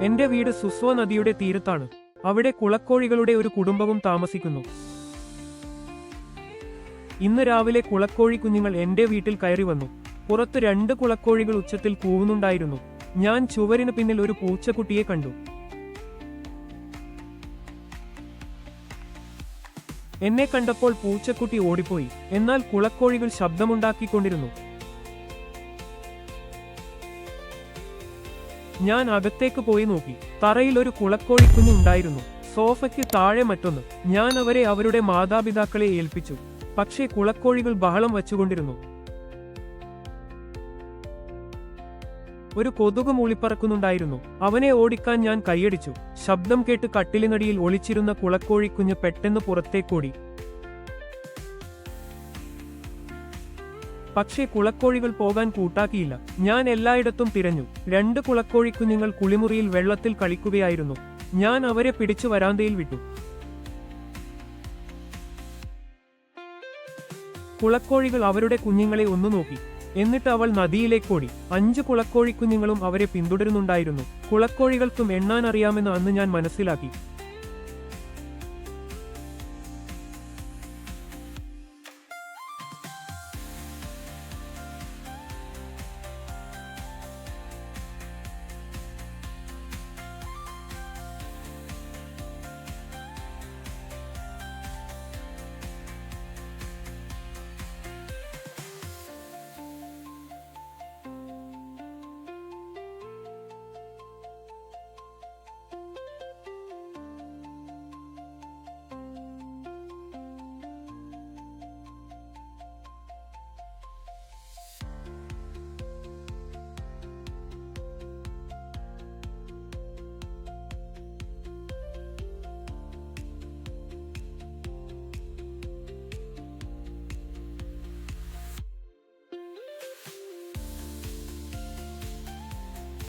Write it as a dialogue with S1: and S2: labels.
S1: എന്റെ വീട് സുസ്വ നദിയുടെ തീരത്താണ്. അവിടെ കുളക്കോഴികളുടെ ഒരു കുടുംബവും താമസിക്കുന്നു. ഇന്ന് രാവിലെ കുളക്കോഴി കുഞ്ഞുങ്ങൾ എന്റെ വീട്ടിൽ കയറി വന്നു. പുറത്ത് 2 കുളക്കോഴികൾ ഉച്ചത്തിൽ കൂവുന്നുണ്ടായിരുന്നു. ഞാൻ ചുവരിന് പിന്നിൽ ഒരു പൂച്ചക്കുട്ടിയെ കണ്ടു. എന്നെ കണ്ടപ്പോൾ പൂച്ചക്കുട്ടി ഓടിപ്പോയി. എന്നാൽ കുളക്കോഴികൾ ശബ്ദമുണ്ടാക്കിക്കൊണ്ടിരുന്നു. ഞാൻ അകത്തേക്ക് പോയി നോക്കി. തറയിൽ ഒരു കുളക്കോഴിക്കുഞ്ഞ് ഉണ്ടായിരുന്നു. സോഫയ്ക്ക് താഴെ മറ്റൊന്ന്. ഞാൻ അവരെ അവരുടെ മാതാപിതാക്കളെ ഏൽപ്പിച്ചു. പക്ഷേ കുളക്കോഴികൾ ബഹളം വച്ചുകൊണ്ടിരുന്നു. ഒരു കൊതുക് മൂളിപ്പറക്കുന്നുണ്ടായിരുന്നു. അവനെ ഓടിക്കാൻ ഞാൻ കൈയടിച്ചു. ശബ്ദം കേട്ട് കട്ടിലിനടിയിൽ ഒളിച്ചിരുന്ന കുളക്കോഴിക്കുഞ്ഞ് പെട്ടെന്ന് പുറത്തേക്കോടി. പക്ഷേ കുളക്കോഴികൾ പോകാൻ കൂട്ടാക്കിയില്ല. ഞാൻ എല്ലായിടത്തും തിരഞ്ഞു. 2 കുളക്കോഴിക്കുഞ്ഞുങ്ങൾ കുളിമുറിയിൽ വെള്ളത്തിൽ കളിക്കുകയായിരുന്നു. ഞാൻ അവരെ പിടിച്ചു വരാന്തയിൽ വിട്ടു. കുളക്കോഴികൾ അവരുടെ കുഞ്ഞുങ്ങളെ ഒന്നു നോക്കി. എന്നിട്ട് അവൾ നദിയിലേക്കോടി. 5 കുളക്കോഴിക്കുഞ്ഞുങ്ങളും അവരെ പിന്തുടരുന്നുണ്ടായിരുന്നു. കുളക്കോഴികൾക്കും എണ്ണാൻ അറിയാമെന്ന് അന്ന് ഞാൻ മനസ്സിലാക്കി.